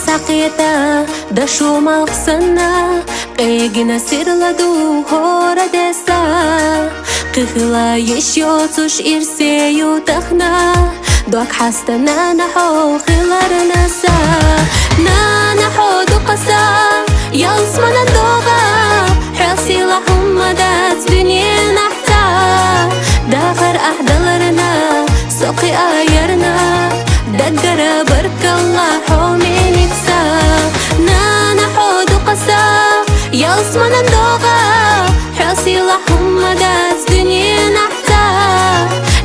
Sakita da shuma qsana qegina sirladu hora desa qihla yeshyo tush irseyu takhna doak hastana naho khilarna sa na naho duqasa yalsmana doga hasi lahum madat dunya nahta dakhar ahdalarna suqi ayarna دقر برك الله حومي نفسا نانا حود قسا يصمن الدوغا حاسي لحم مدات دنيا نحتا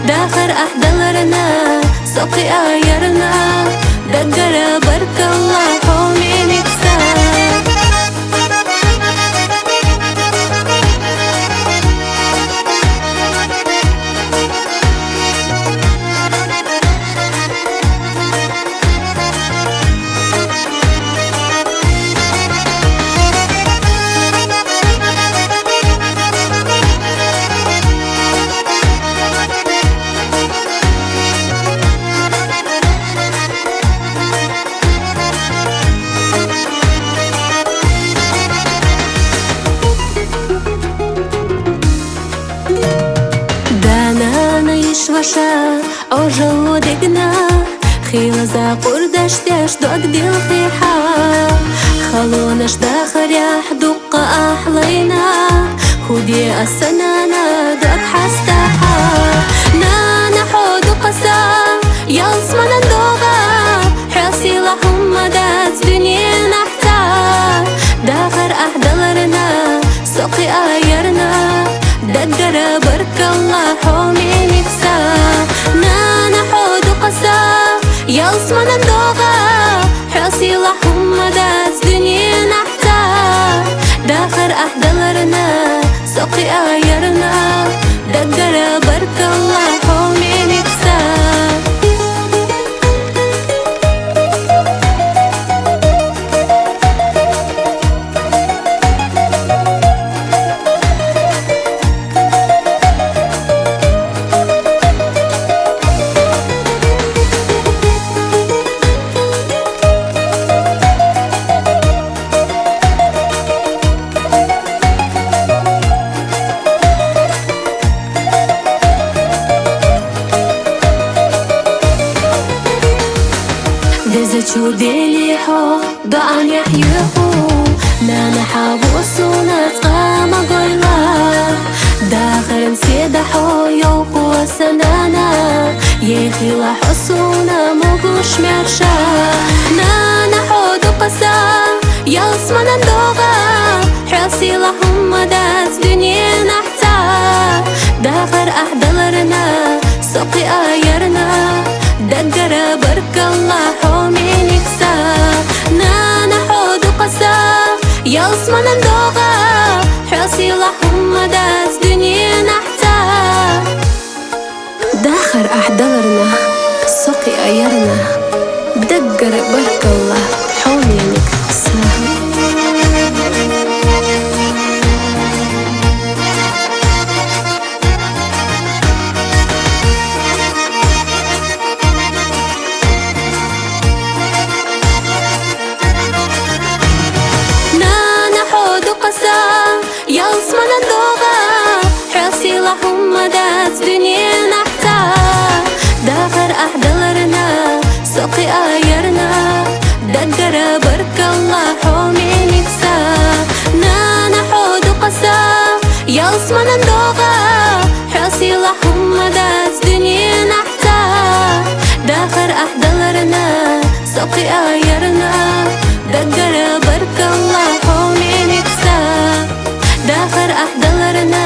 داخر أحدلرنا سقي آيرنا دقر برك الله حومي نفسا وشا أو جلودنا خيل زا قردش داش دوك ديل خيحا خلونش داخل يح دق أحلينا خودي السنانا دوك حستاحا نانا حود قسا يلصمن الدوغا حاسي لهم مدات دنيا نحتا داخل أحدلرنا سقي آيرنا دقر برك الله حومي نفسا نانا حود قسا يلصمن الدوغا حاسي لحم مدات دنيا نحتا داخر أحدلرنا سقي آيرنا دقر برك الله حومي نفسا ديلي حو ضعن يحيحو نانا حابوسونا تقام قيلا داخل نسيدا حو يوقو سنانا يخي لحسونا موقوش مرشا نانا حود قسا يلصمن الدوغا حاسي لهم مدات دنيا نحتا داخل أحدلرنا سقي آيرنا دقر برك الله حومي نفسا نانا حود قسا يلصمن الدوغا حاسي لحم مدات دنيا نحتا داخر أحدلرنا سقي آيرنا دقر برك الله حومي نفسا يلصمن الدوغا حاسي لهم مدات دنيا نحتا داخر أحدلرنا سقي آيرنا دقر برك الله حومي نفسا نانا حود قسا يلصمن الدوغا حاسي لهم مدات دنيا نحتا داخر أحدلرنا سقي آيرنا دقر برك الله ونكسى داخر أحضرنا